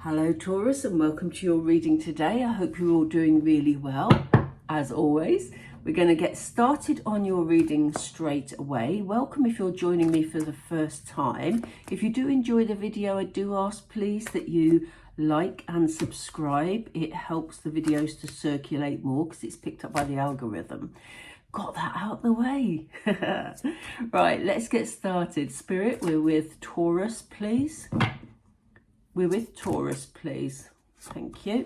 Hello Taurus, and welcome to your reading today. I hope you're all doing really well. As always, we're going to get started on your reading straight away. Welcome if you're joining me for the first time. If you do enjoy the video, I do ask please that you like and subscribe. It helps the videos to circulate more because it's picked up by the algorithm. Got that out the way. Right, let's get started. Spirit, we're with Taurus, please. We're with Taurus, please. Thank you.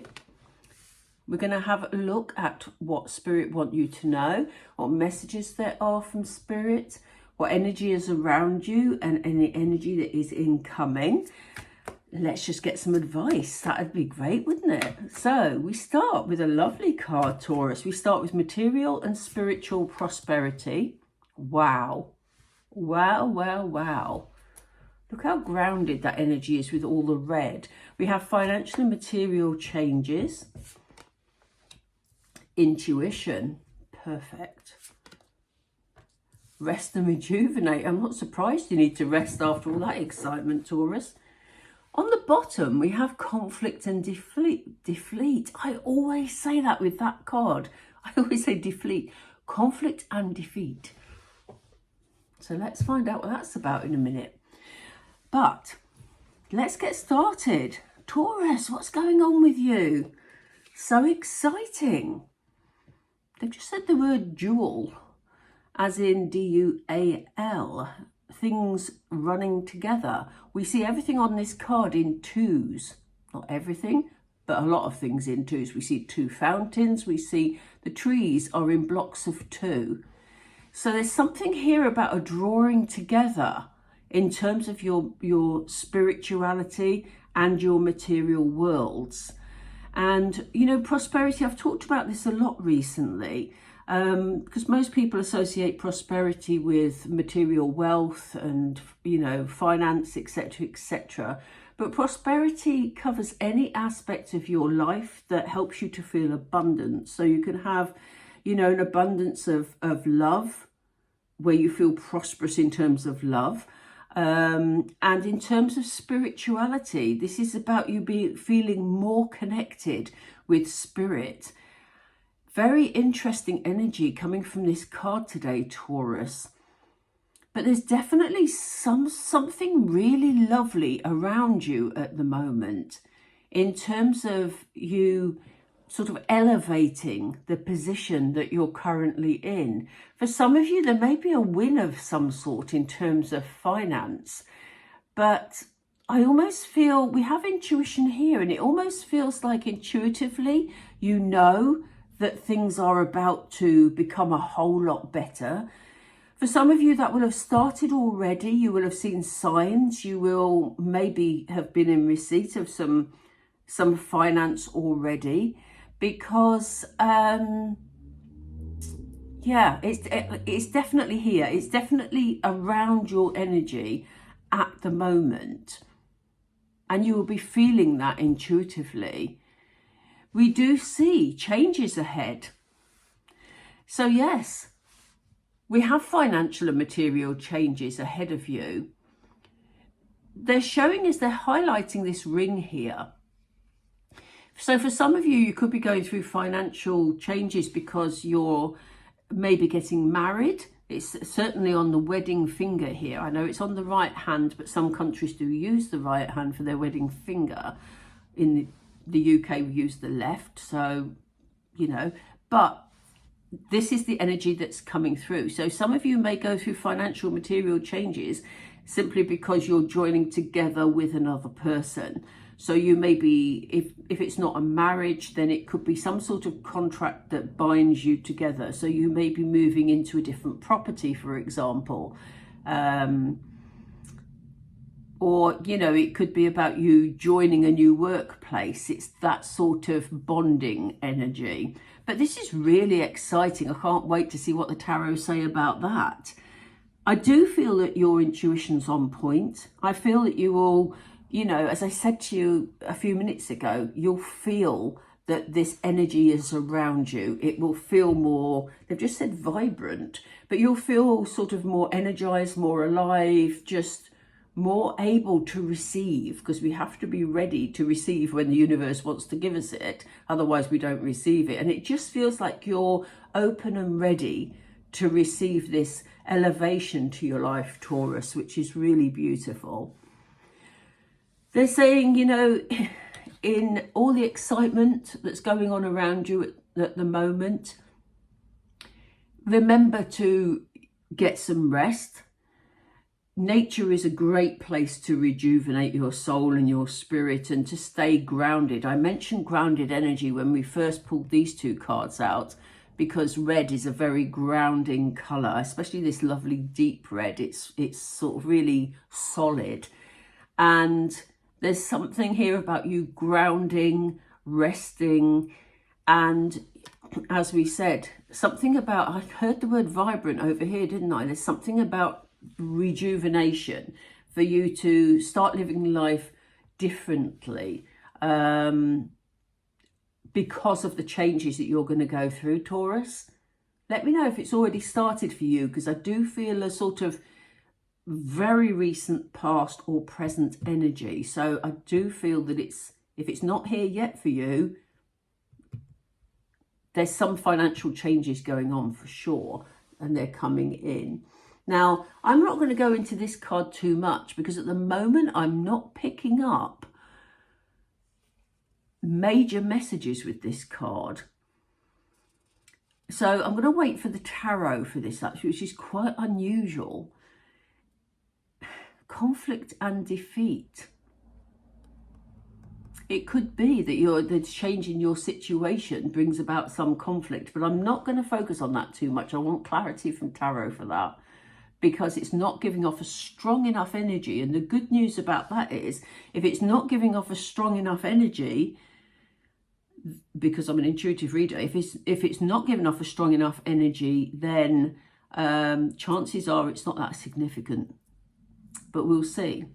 We're going to have a look at what Spirit want you to know, what messages there are from Spirit, what energy is around you, and any energy that is incoming. Let's just get some advice. That'd be great, wouldn't it? So we start with a lovely card, Taurus. We start with material and spiritual prosperity. Wow. Wow, wow, wow. Look how grounded that energy is with all the red. We have financial and material changes. Intuition. Perfect. Rest and rejuvenate. I'm not surprised you need to rest after all that excitement, Taurus. On the bottom, we have conflict and defeat. I always say that with that card. I always say defeat. Conflict and defeat. So let's find out what that's about in a minute. But let's get started. Taurus, what's going on with you? So exciting. They've just said the word dual, as in D-U-A-L, things running together. We see everything on this card in twos. Not everything, but a lot of things in twos. We see two fountains. We see the trees are in blocks of two. So there's something here about a drawing together in terms of your spirituality and your material worlds. And, you know, prosperity, I've talked about this a lot recently, because most people associate prosperity with material wealth and, you know, finance, etc., etc. But prosperity covers any aspect of your life that helps you to feel abundant. So you can have, you know, an abundance of love, where you feel prosperous in terms of love. And in terms of spirituality, this is about you feeling more connected with spirit. Very interesting energy coming from this card today, Taurus. But there's definitely something really lovely around you at the moment in terms of you sort of elevating the position that you're currently in. For some of you, there may be a win of some sort in terms of finance, but I almost feel we have intuition here, and it almost feels like intuitively you know that things are about to become a whole lot better. For some of you, that will have started already. You will have seen signs. You will maybe have been in receipt of some finance already. Because, yeah, it's definitely here. It's definitely around your energy at the moment. And you will be feeling that intuitively. We do see changes ahead. So, yes, we have financial and material changes ahead of you. They're showing us, they're highlighting this ring here. So for some of you, you could be going through financial changes because you're maybe getting married. It's certainly on the wedding finger here. I know it's on the right hand, but some countries do use the right hand for their wedding finger. In the UK, we use the left. So, you know, but this is the energy that's coming through. So some of you may go through financial material changes simply because you're joining together with another person. So you may be, if it's not a marriage, then it could be some sort of contract that binds you together. So you may be moving into a different property, for example. Or, you know, it could be about you joining a new workplace. It's that sort of bonding energy. But this is really exciting. I can't wait to see what the tarot say about that. I do feel that your intuition's on point. I feel that you all, you know, as I said to you a few minutes ago, you'll feel that this energy is around you. It will feel more, they've just said vibrant, but you'll feel sort of more energized, more alive, just more able to receive, because we have to be ready to receive when the universe wants to give us it. Otherwise, we don't receive it. And it just feels like you're open and ready to receive this elevation to your life, Taurus, which is really beautiful. They're saying, you know, in all the excitement that's going on around you at the moment, remember to get some rest. Nature is a great place to rejuvenate your soul and your spirit and to stay grounded. I mentioned grounded energy when we first pulled these two cards out, because red is a very grounding colour, especially this lovely deep red. It's sort of really solid. And there's something here about you grounding, resting, and as we said, something about, I heard the word vibrant over here, didn't I? There's something about rejuvenation for you to start living life differently because of the changes that you're going to go through, Taurus. Let me know if it's already started for you, because I do feel a sort of very recent past or present energy. So I do feel that if it's not here yet for you, there's some financial changes going on for sure, and they're coming in. Now, I'm not going to go into this card too much, because at the moment I'm not picking up major messages with this card. So I'm going to wait for the tarot for this, actually, which is quite unusual. Conflict and defeat. It could be that the change in your situation brings about some conflict, but I'm not going to focus on that too much. I want clarity from tarot for that, because it's not giving off a strong enough energy. And the good news about that is, if it's not giving off a strong enough energy, because I'm an intuitive reader, if it's not giving off a strong enough energy, then chances are it's not that significant. But we'll see.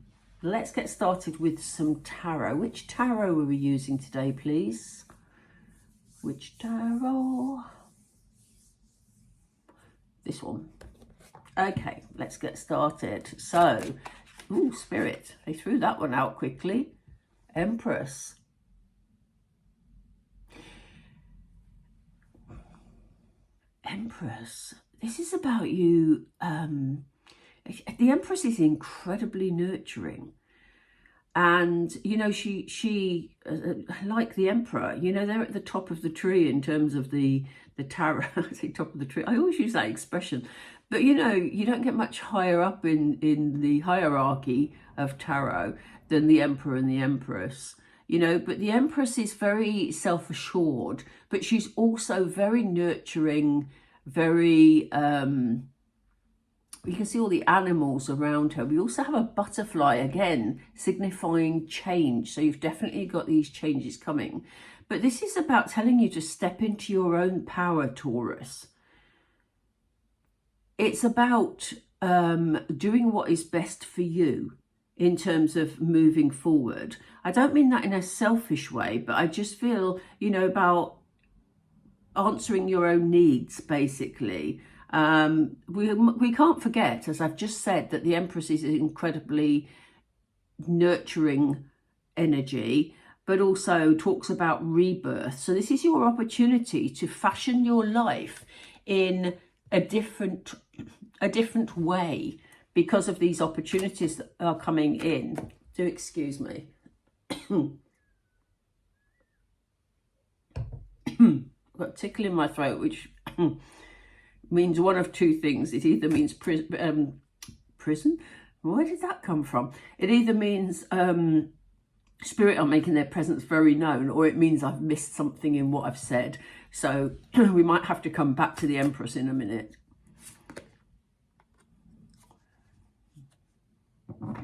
Let's get started with some tarot. Which tarot are we using today, please? Which tarot? This one. Okay, let's get started. So, ooh, Spirit, they threw that one out quickly. Empress. Empress. This is about you. The Empress is incredibly nurturing. And, you know, she like the Emperor, you know, they're at the top of the tree in terms of the tarot. I say top of the tree. I always use that expression. But, you know, you don't get much higher up in the hierarchy of tarot than the Emperor and the Empress, you know. But the Empress is very self-assured, but she's also very nurturing, very... you can see all the animals around her. We also have a butterfly, again, signifying change. So you've definitely got these changes coming. But this is about telling you to step into your own power, Taurus. It's about doing what is best for you in terms of moving forward. I don't mean that in a selfish way, but I just feel, you know, about answering your own needs, basically. We can't forget, as I've just said, that the Empress is an incredibly nurturing energy, but also talks about rebirth. So this is your opportunity to fashion your life in a different way because of these opportunities that are coming in. Do excuse me. I've got a tickle in my throat, which means one of two things. It either means prison. Where did that come from? It either means spirit are making their presence very known, or it means I've missed something in what I've said. So we might have to come back to the Empress in a minute.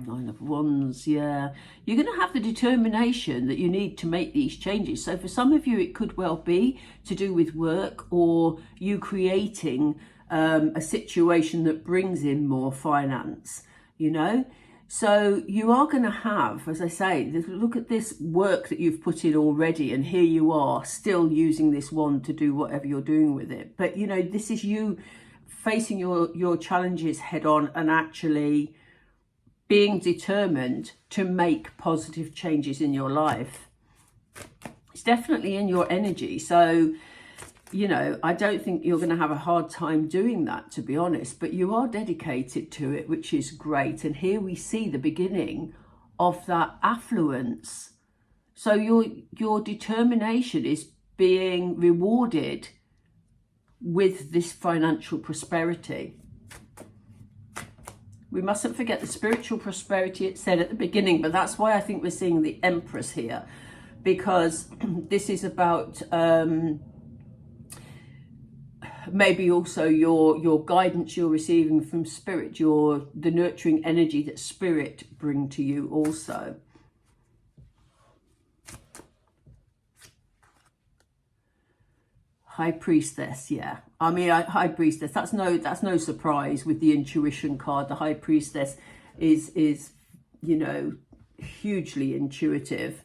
Nine of Wands, yeah. You're going to have the determination that you need to make these changes. So for some of you, it could well be to do with work, or you creating a situation that brings in more finance, you know. So you are going to have, as I say, look at this work that you've put in already, and here you are still using this wand to do whatever you're doing with it. But, you know, this is you facing your challenges head on and actually being determined to make positive changes in your life. It's definitely in your energy. So, you know, I don't think you're going to have a hard time doing that, to be honest, but you are dedicated to it, which is great. And here we see the beginning of that affluence. So your determination is being rewarded with this financial prosperity. We mustn't forget the spiritual prosperity it said at the beginning, but that's why I think we're seeing the Empress here, because this is about maybe also your guidance you're receiving from Spirit, the nurturing energy that Spirit bring to you also. High Priestess, yeah. I mean, High Priestess, that's no surprise with the intuition card. The High Priestess is you know, hugely intuitive.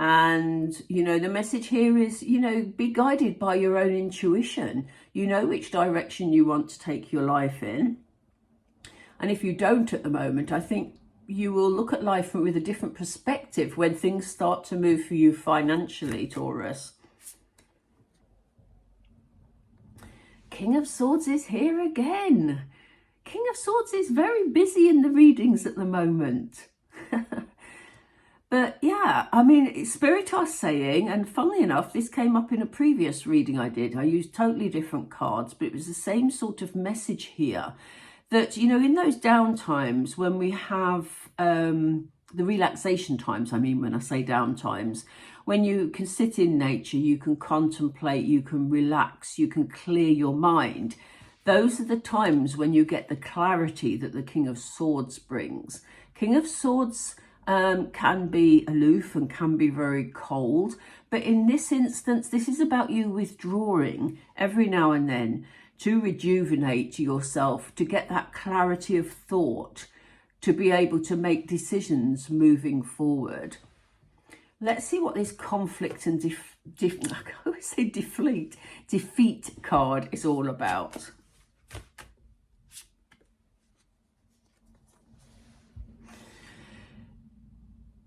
And, you know, the message here is, you know, be guided by your own intuition. You know which direction you want to take your life in. And if you don't at the moment, I think you will look at life with a different perspective when things start to move for you financially, Taurus. King of Swords is here again. King of Swords is very busy in the readings at the moment. But yeah, I mean, Spirit are saying, and funnily enough, this came up in a previous reading I did. I used totally different cards, but it was the same sort of message here. That, you know, in those down times when we have the relaxation times, I mean, when I say down times, when you can sit in nature, you can contemplate, you can relax, you can clear your mind. Those are the times when you get the clarity that the King of Swords brings. King of Swords can be aloof and can be very cold. But in this instance, this is about you withdrawing every now and then to rejuvenate yourself, to get that clarity of thought, to be able to make decisions moving forward. Let's see what this conflict and defeat card is all about.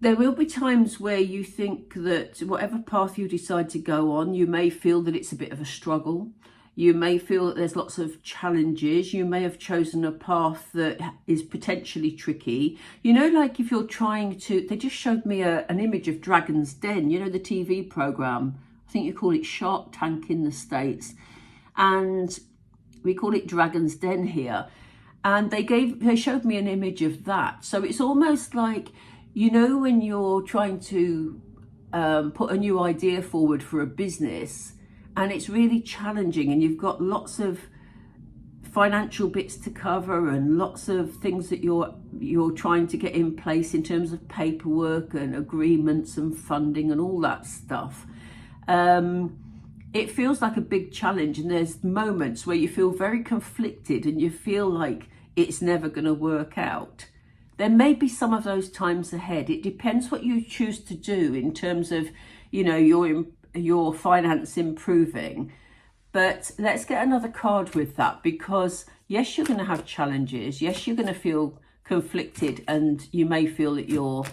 There will be times where you think that whatever path you decide to go on, you may feel that it's a bit of a struggle. You may feel that there's lots of challenges. You may have chosen a path that is potentially tricky. You know, like if you're trying to, they just showed me an image of Dragon's Den, you know, the TV program. I think you call it Shark Tank in the States. And we call it Dragon's Den here. And they showed me an image of that. So it's almost like, you know, when you're trying to put a new idea forward for a business and it's really challenging and you've got lots of financial bits to cover and lots of things that you're trying to get in place in terms of paperwork and agreements and funding and all that stuff. It feels like a big challenge, and there's moments where you feel very conflicted and you feel like it's never going to work out. There may be some of those times ahead. It depends what you choose to do in terms of, you know, your finance improving. But let's get another card with that, because yes, you're going to have challenges. Yes, you're going to feel conflicted and you may feel that you're,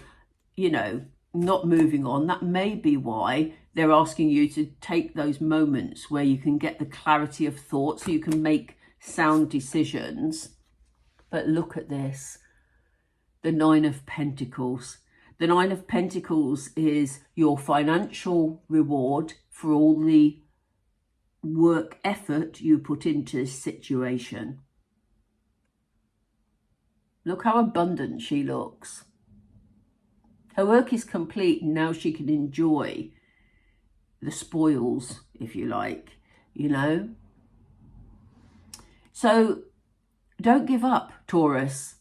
you know, not moving on. That may be why they're asking you to take those moments where you can get the clarity of thought so you can make sound decisions. But look at this. The Nine of Pentacles. The Nine of Pentacles is your financial reward for all the work effort you put into this situation. Look how abundant she looks. Her work is complete and now she can enjoy the spoils, if you like, you know. So don't give up, Taurus.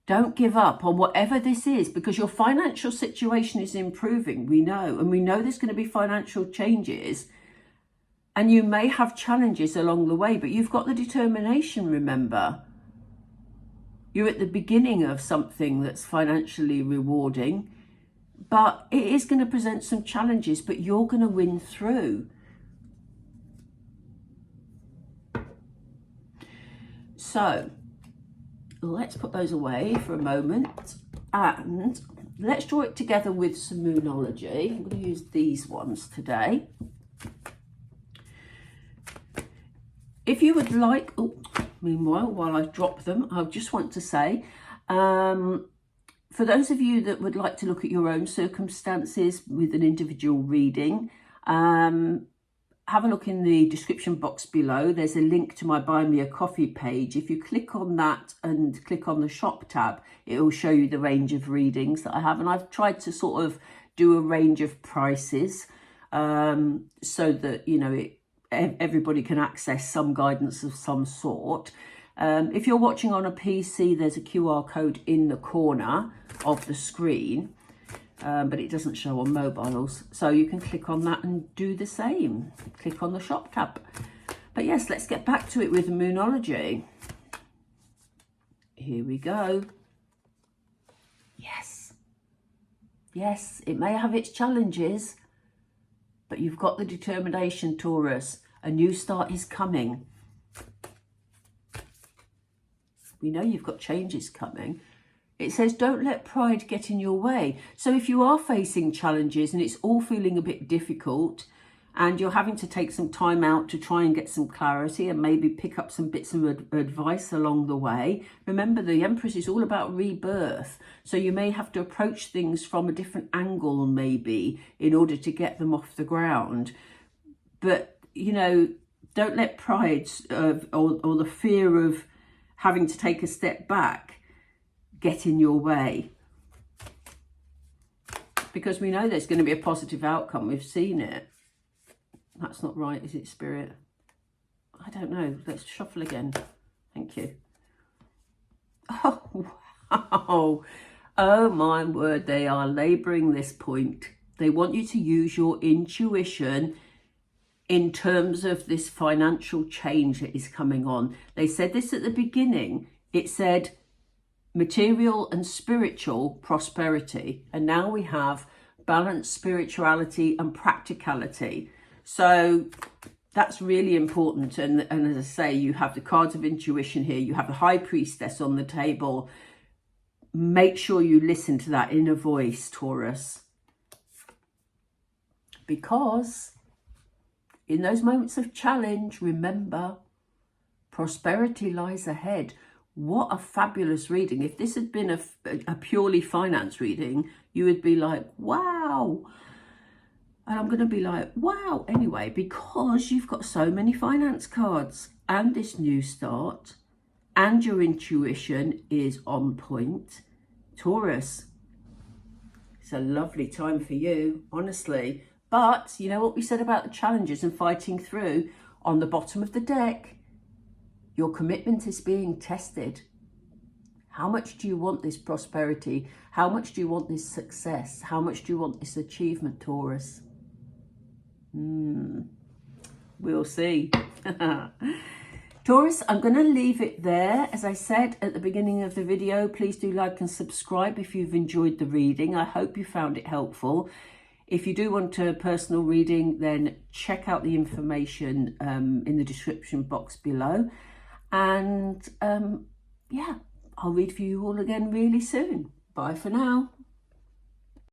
Don't give up on whatever this is, because your financial situation is improving, we know. And we know there's going to be financial changes. And you may have challenges along the way, but you've got the determination, remember. You're at the beginning of something that's financially rewarding, but it is going to present some challenges, but you're going to win through. So let's put those away for a moment and let's draw it together with some Moonology. I'm going to use these ones today. If you would like, meanwhile, while I drop them, I just want to say, for those of you that would like to look at your own circumstances with an individual reading, have a look in the description box below. There's a link to my Buy Me a Coffee page. If you click on that and click on the shop tab, it will show you the range of readings that I have. And I've tried to sort of do a range of prices so that, you know, everybody can access some guidance of some sort. If you're watching on a PC, there's a QR code in the corner of the screen, but it doesn't show on mobiles. So you can click on that and do the same. Click on the shop tab. But yes, let's get back to it with Moonology. Here we go. Yes. Yes, it may have its challenges, but you've got the determination, Taurus. A new start is coming. We know you've got changes coming. It says, don't let pride get in your way. So if you are facing challenges and it's all feeling a bit difficult and you're having to take some time out to try and get some clarity and maybe pick up some bits of advice along the way, remember the Empress is all about rebirth. So you may have to approach things from a different angle maybe in order to get them off the ground. But, you know, don't let pride or the fear of having to take a step back get in your way. Because we know there's going to be a positive outcome. We've seen it. That's not right, is it, Spirit? I don't know. Let's shuffle again. Thank you. Oh, wow. Oh, my word. They are labouring this point. They want you to use your intuition in terms of this financial change that is coming on. They said this at the beginning. It said material and spiritual prosperity. And now we have balanced spirituality and practicality. So that's really important. And as I say, you have the cards of intuition here. You have the High Priestess on the table. Make sure you listen to that inner voice, Taurus. Because in those moments of challenge, remember, prosperity lies ahead. What a fabulous reading. If this had been a purely finance reading, you would be like, wow. And I'm going to be like, wow, anyway, because you've got so many finance cards and this new start and your intuition is on point. Taurus, it's a lovely time for you, honestly. But you know what we said about the challenges and fighting through? On the bottom of the deck, your commitment is being tested. How much do you want this prosperity? How much do you want this success? How much do you want this achievement, Taurus? We'll see. Taurus, I'm going to leave it there. As I said at the beginning of the video, please do like and subscribe if you've enjoyed the reading. I hope you found it helpful. If you do want a personal reading, then check out the information in the description box below. And yeah, I'll read for you all again really soon. Bye for now.